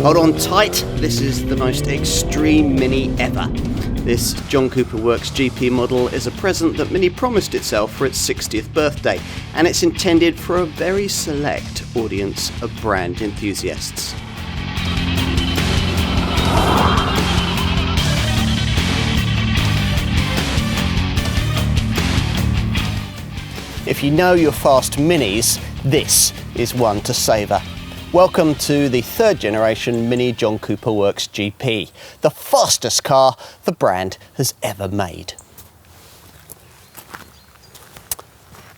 Hold on tight, this is the most extreme Mini ever. This John Cooper Works GP model is a present that Mini promised itself for its 60th birthday, and it's intended for a very select audience of brand enthusiasts. If you know your fast Minis, this is one to savour. Welcome to the third generation Mini John Cooper Works GP, the fastest car the brand has ever made.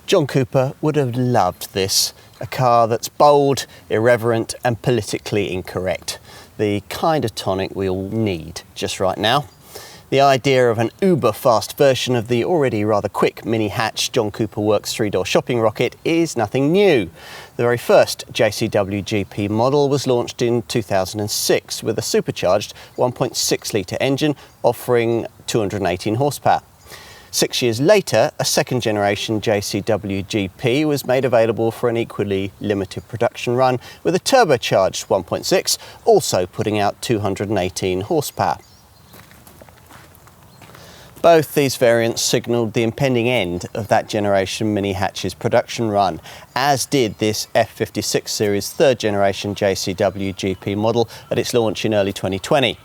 John Cooper would have loved this, a car that's bold, irreverent and politically incorrect. The kind of tonic we all need just right now. The idea of an uber-fast version of the already rather quick mini-hatch John Cooper Works three-door shopping rocket is nothing new. The very first JCW GP model was launched in 2006 with a supercharged 1.6 litre engine offering 218 horsepower. 6 years later, a second generation JCW GP was made available for an equally limited production run with a turbocharged 1.6, also putting out 218 horsepower. Both these variants signalled the impending end of that generation Mini Hatch's production run, as did this F56 series third generation JCW GP model at its launch in early 2020.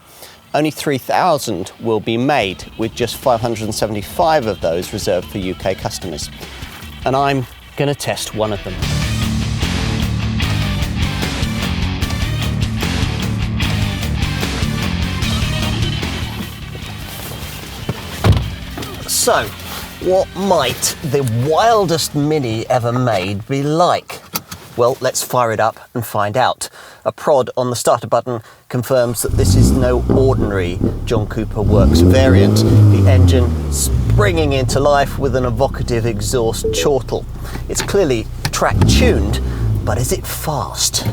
Only 3,000 will be made, with just 575 of those reserved for UK customers. And I'm going to test one of them. So, what might the wildest Mini ever made be like? Well, let's fire it up and find out. A prod on the starter button confirms that this is no ordinary John Cooper Works variant. The engine springing into life with an evocative exhaust chortle. It's clearly track tuned, but is it fast?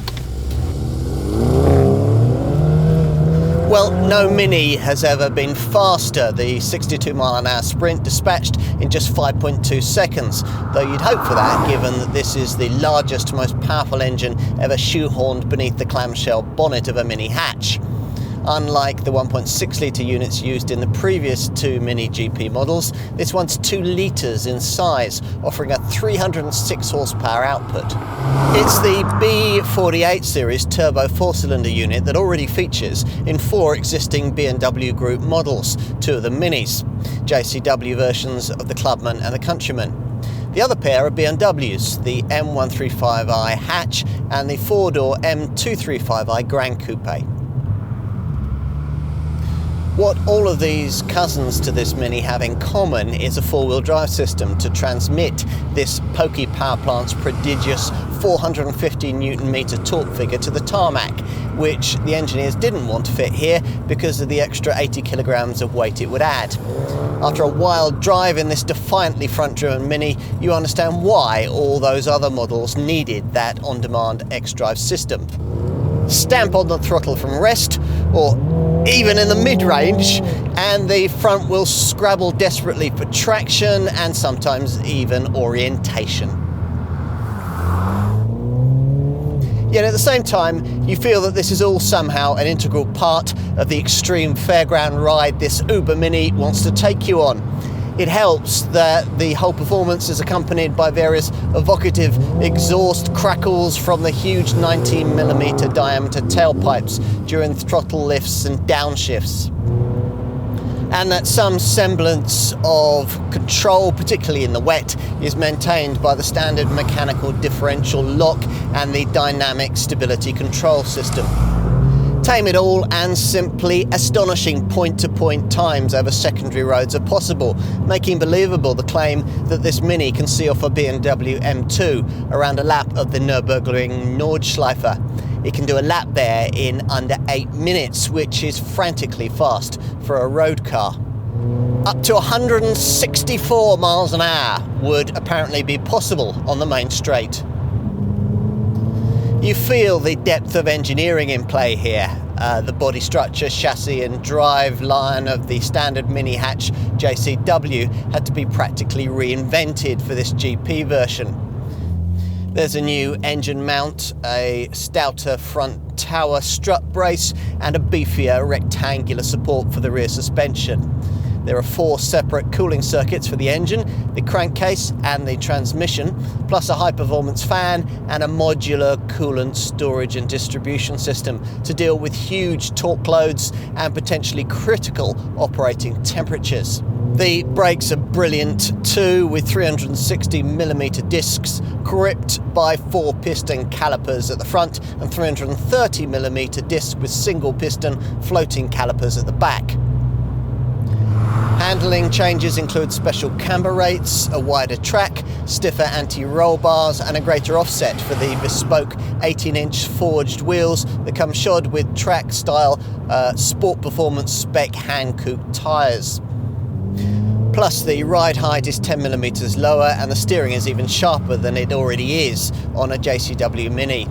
Well, no Mini has ever been faster. The 62 mph sprint dispatched in just 5.2 seconds, though you'd hope for that given that this is the largest, most powerful engine ever shoehorned beneath the clamshell bonnet of a Mini hatch. Unlike the 1.6 litre units used in the previous two Mini GP models, this one's 2 litres in size, offering a 306 horsepower output. It's the B48 series turbo 4-cylinder unit that already features in 4 existing B&W Group models, 2 of them Minis, JCW versions of the Clubman and the Countryman. The other pair are B&Ws, the M135i hatch and the 4-door M235i Grand Coupe. What all of these cousins to this Mini have in common is a 4-wheel drive system to transmit this pokey power plant's prodigious 450 Newton-metre torque figure to the tarmac, which the engineers didn't want to fit here because of the extra 80 kilograms of weight it would add. After a wild drive in this defiantly front-driven Mini, you understand why all those other models needed that on-demand X-Drive system. Stamp on the throttle from rest, or even in the mid-range, and the front will scrabble desperately for traction and sometimes even orientation. Yet at the same time, you feel that this is all somehow an integral part of the extreme fairground ride this Uber Mini wants to take you on. It helps that the whole performance is accompanied by various evocative exhaust crackles from the huge 19mm diameter tailpipes during throttle lifts and downshifts. And that some semblance of control, particularly in the wet, is maintained by the standard mechanical differential lock and the dynamic stability control system. Tame it all and simply astonishing point-to-point times over secondary roads are possible, making believable the claim that this Mini can see off a B&W M2 around a lap of the Nürburgring Nordschleife. It can do a lap there in under 8 minutes, which is frantically fast for a road car. Up to 164 miles an hour would apparently be possible on the main straight. You feel the depth of engineering in play here. The body structure, chassis and drive line of the standard Mini hatch JCW had to be practically reinvented for this GP version. There's a new engine mount, a stouter front tower strut brace and a beefier rectangular support for the rear suspension. There are 4 separate cooling circuits for the engine, the crankcase and the transmission, plus a high-performance fan and a modular coolant storage and distribution system to deal with huge torque loads and potentially critical operating temperatures. The brakes are brilliant too, with 360mm discs gripped by 4 piston calipers at the front and 330mm discs with single piston floating calipers at the back. Handling changes include special camber rates, a wider track, stiffer anti-roll bars and a greater offset for the bespoke 18-inch forged wheels that come shod with track-style sport performance spec hand-coupe tyres. Plus, the ride height is 10mm lower and the steering is even sharper than it already is on a JCW Mini.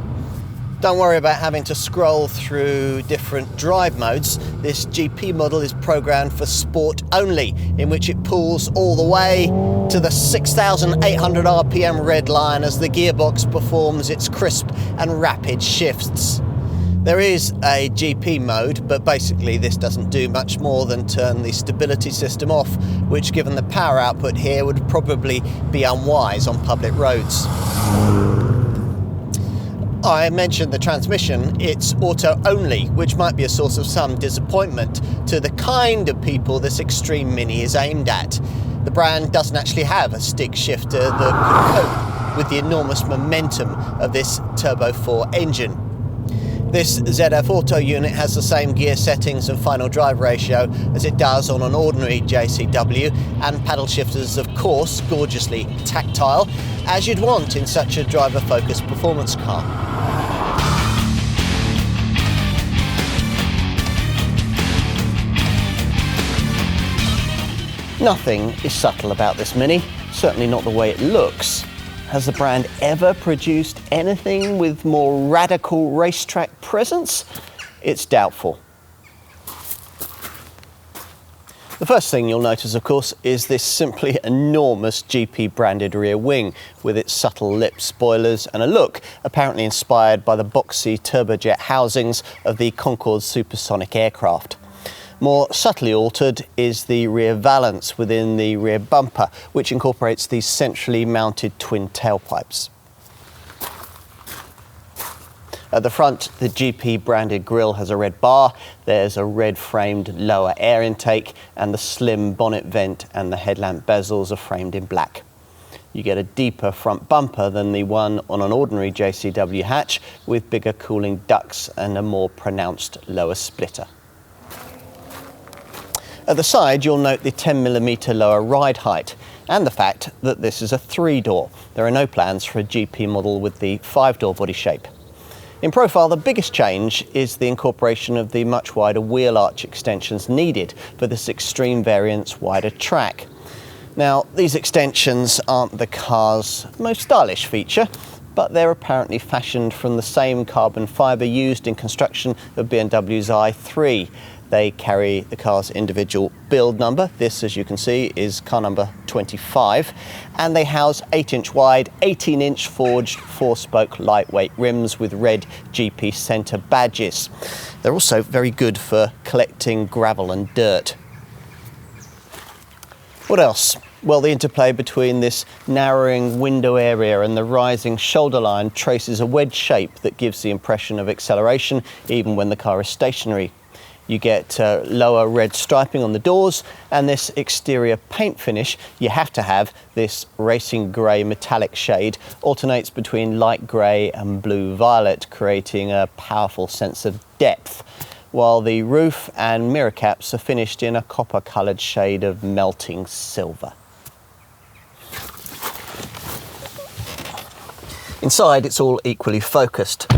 Don't worry about having to scroll through different drive modes. This GP model is programmed for sport only, in which it pulls all the way to the 6,800 RPM red line as the gearbox performs its crisp and rapid shifts. There is a GP mode, but basically this doesn't do much more than turn the stability system off, which given the power output here would probably be unwise on public roads. I mentioned the transmission, it's auto only, which might be a source of some disappointment to the kind of people this Extreme Mini is aimed at. The brand doesn't actually have a stick shifter that could cope with the enormous momentum of this Turbo 4 engine. This ZF Auto unit has the same gear settings and final drive ratio as it does on an ordinary JCW, and paddle shifters, of course, gorgeously tactile, as you'd want in such a driver-focused performance car. Nothing is subtle about this Mini, certainly not the way it looks. Has the brand ever produced anything with more radical racetrack presence? It's doubtful. The first thing you'll notice, of course, is this simply enormous GP branded rear wing with its subtle lip spoilers and a look apparently inspired by the boxy turbojet housings of the Concorde supersonic aircraft. More subtly altered is the rear valance within the rear bumper, which incorporates these centrally mounted twin tailpipes. At the front, the GP branded grille has a red bar, there's a red framed lower air intake, and the slim bonnet vent and the headlamp bezels are framed in black. You get a deeper front bumper than the one on an ordinary JCW hatch, with bigger cooling ducts and a more pronounced lower splitter. At the side, you'll note the 10mm lower ride height and the fact that this is a 3-door. There are no plans for a GP model with the 5-door body shape. In profile, the biggest change is the incorporation of the much wider wheel arch extensions needed for this extreme variant's wider track. Now, these extensions aren't the car's most stylish feature, but they're apparently fashioned from the same carbon fibre used in construction of BMW's i3. They carry the car's individual build number. This, as you can see, is car number 25. And they house 8-inch wide, 18-inch forged 4-spoke lightweight rims with red GP centre badges. They're also very good for collecting gravel and dirt. What else? Well, the interplay between this narrowing window area and the rising shoulder line traces a wedge shape that gives the impression of acceleration even when the car is stationary. You get lower red striping on the doors, and this exterior paint finish, you have to have this racing grey metallic shade, alternates between light grey and blue violet, creating a powerful sense of depth, while the roof and mirror caps are finished in a copper coloured shade of melting silver. Inside, it's all equally focused.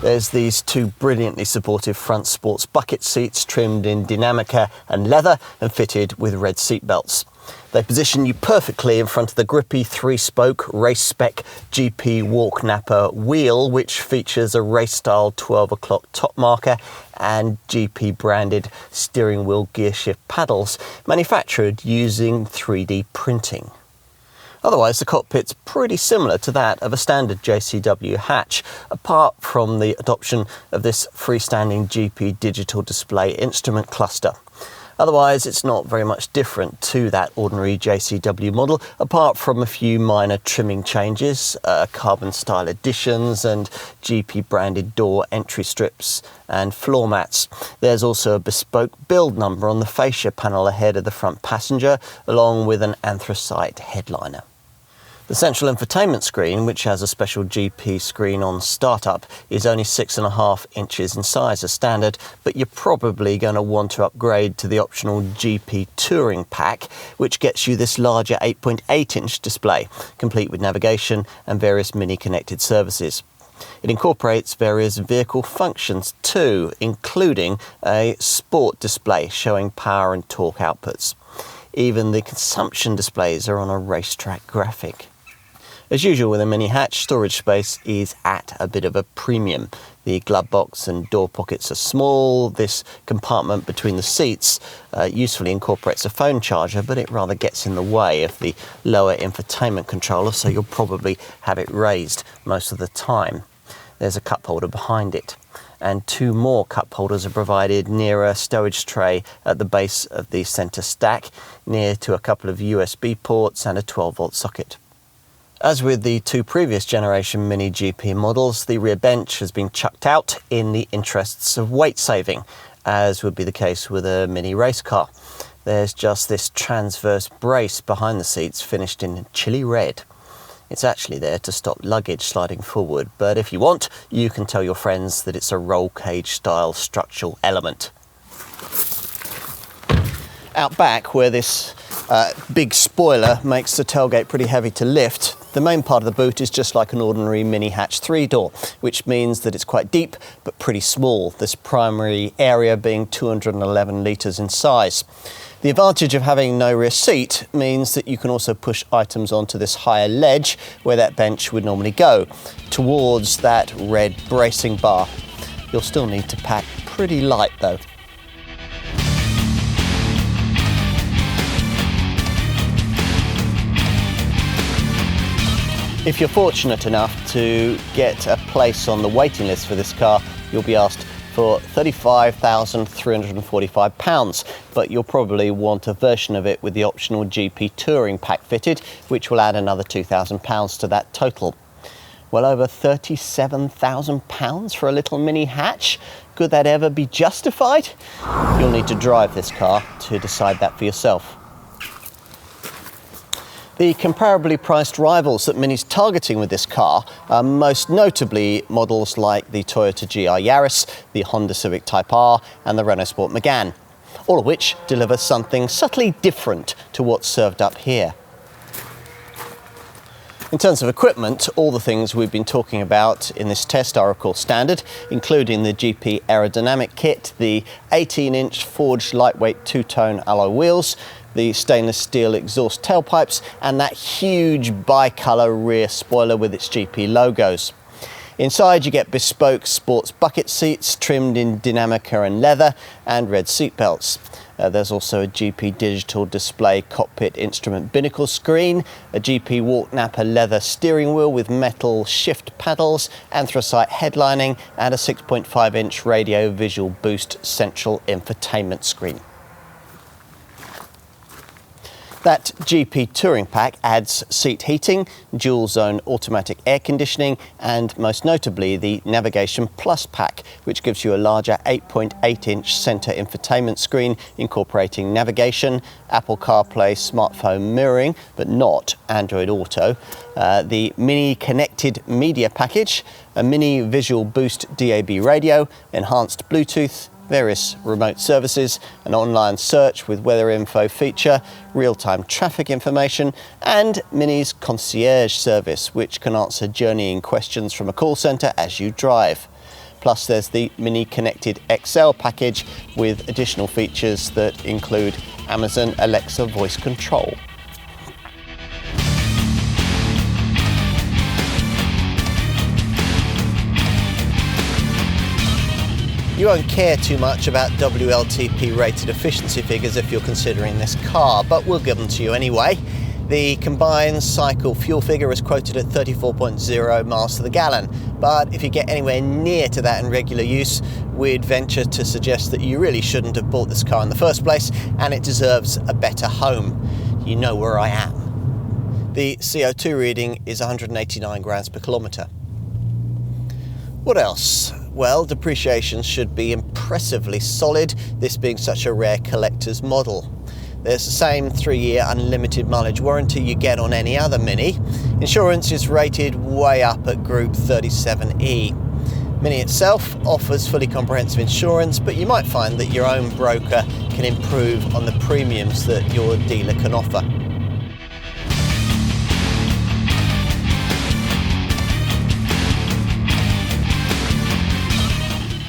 There's these 2 brilliantly supportive front sports bucket seats trimmed in Dinamica and leather and fitted with red seat belts. They position you perfectly in front of the grippy 3-spoke race spec GP walk napper wheel, which features a race style 12 o'clock top marker and GP branded steering wheel gearshift paddles manufactured using 3D printing. Otherwise, the cockpit's pretty similar to that of a standard JCW hatch, apart from the adoption of this freestanding GP digital display instrument cluster. Otherwise, it's not very much different to that ordinary JCW model, apart from a few minor trimming changes, carbon style additions and GP branded door entry strips and floor mats. There's also a bespoke build number on the fascia panel ahead of the front passenger, along with an anthracite headliner. The central infotainment screen, which has a special GP screen on startup, is only 6.5 inches in size as standard, but you're probably going to want to upgrade to the optional GP Touring Pack, which gets you this larger 8.8-inch display, complete with navigation and various mini connected services. It incorporates various vehicle functions too, including a sport display showing power and torque outputs. Even the consumption displays are on a racetrack graphic. As usual with a mini hatch, storage space is at a bit of a premium. The glove box and door pockets are small. This compartment between the seats usefully incorporates a phone charger, but it rather gets in the way of the lower infotainment controller, so you'll probably have it raised most of the time. There's a cup holder behind it, and 2 more cup holders are provided near a stowage tray at the base of the centre stack, near to a couple of USB ports and a 12-volt socket. As with the 2 previous generation Mini GP models, the rear bench has been chucked out in the interests of weight saving, as would be the case with a Mini race car. There's just this transverse brace behind the seats finished in chili red. It's actually there to stop luggage sliding forward, but if you want, you can tell your friends that it's a roll cage style structural element. Out back, where this big spoiler makes the tailgate pretty heavy to lift, the main part of the boot is just like an ordinary mini hatch 3-door, which means that it's quite deep but pretty small, this primary area being 211 litres in size. The advantage of having no rear seat means that you can also push items onto this higher ledge where that bench would normally go, towards that red bracing bar. You'll still need to pack pretty light though. If you're fortunate enough to get a place on the waiting list for this car, you'll be asked for £35,345, but you'll probably want a version of it with the optional GP Touring Pack fitted, which will add another £2,000 to that total. Well over £37,000 for a little mini hatch? Could that ever be justified? You'll need to drive this car to decide that for yourself. The comparably priced rivals that Mini's targeting with this car are most notably models like the Toyota GR Yaris, the Honda Civic Type R and the Renault Sport Megane, all of which deliver something subtly different to what's served up here. In terms of equipment, all the things we've been talking about in this test are of course standard, including the GP aerodynamic kit, the 18-inch forged lightweight 2-tone alloy wheels, the stainless steel exhaust tailpipes and that huge bicolour rear spoiler with its GP logos. Inside you get bespoke sports bucket seats trimmed in Dinamica and leather and red seat belts. There's also a GP digital display cockpit instrument binnacle screen, a GP Walk Napper leather steering wheel with metal shift paddles, anthracite headlining and a 6.5-inch radio visual boost central infotainment screen. That GP Touring Pack adds seat heating, dual zone automatic air conditioning and most notably the Navigation Plus Pack, which gives you a larger 8.8-inch centre infotainment screen incorporating navigation, Apple CarPlay smartphone mirroring but not Android Auto, the Mini Connected Media Package, a Mini Visual Boost DAB radio, enhanced Bluetooth, various remote services, an online search with weather info feature, real-time traffic information, and Mini's concierge service, which can answer journeying questions from a call centre as you drive. Plus there's the Mini Connected XL package with additional features that include Amazon Alexa voice control. You won't care too much about WLTP rated efficiency figures if you're considering this car, but we'll give them to you anyway. The combined cycle fuel figure is quoted at 34.0 miles to the gallon, but if you get anywhere near to that in regular use, we'd venture to suggest that you really shouldn't have bought this car in the first place, and it deserves a better home. You know where I am. The CO2 reading is 189 grams per kilometre. What else? Well, depreciation should be impressively solid, this being such a rare collector's model. There's the same 3-year unlimited mileage warranty you get on any other Mini. Insurance is rated way up at Group 37E. Mini itself offers fully comprehensive insurance, but you might find that your own broker can improve on the premiums that your dealer can offer.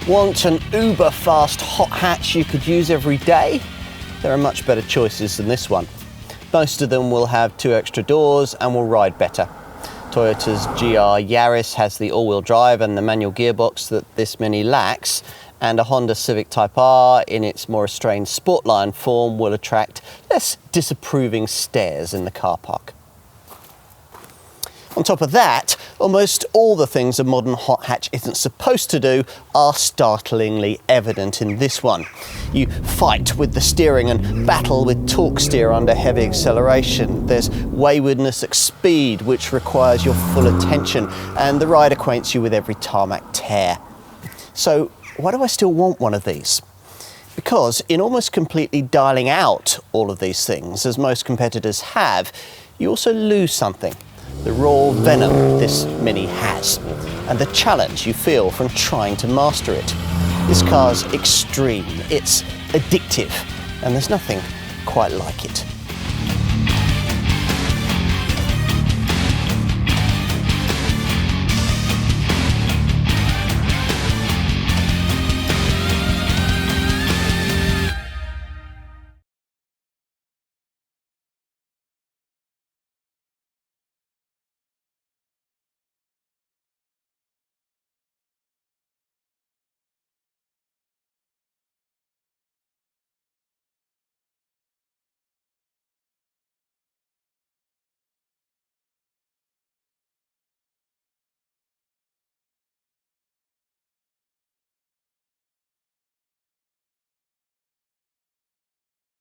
Want an uber fast hot hatch you could use every day? There are much better choices than this one. Most of them will have 2 extra doors and will ride better. Toyota's GR Yaris has the all-wheel drive and the manual gearbox that this Mini lacks, and a Honda Civic Type R in its more restrained Sportline form will attract less disapproving stares in the car park. On top of that, almost all the things a modern hot hatch isn't supposed to do are startlingly evident in this one. You fight with the steering and battle with torque steer under heavy acceleration. There's waywardness at speed, which requires your full attention, and the ride acquaints you with every tarmac tear. So why do I still want one of these? Because in almost completely dialing out all of these things, as most competitors have, you also lose something. The raw venom this Mini has, and the challenge you feel from trying to master it. This car's extreme, it's addictive, and there's nothing quite like it.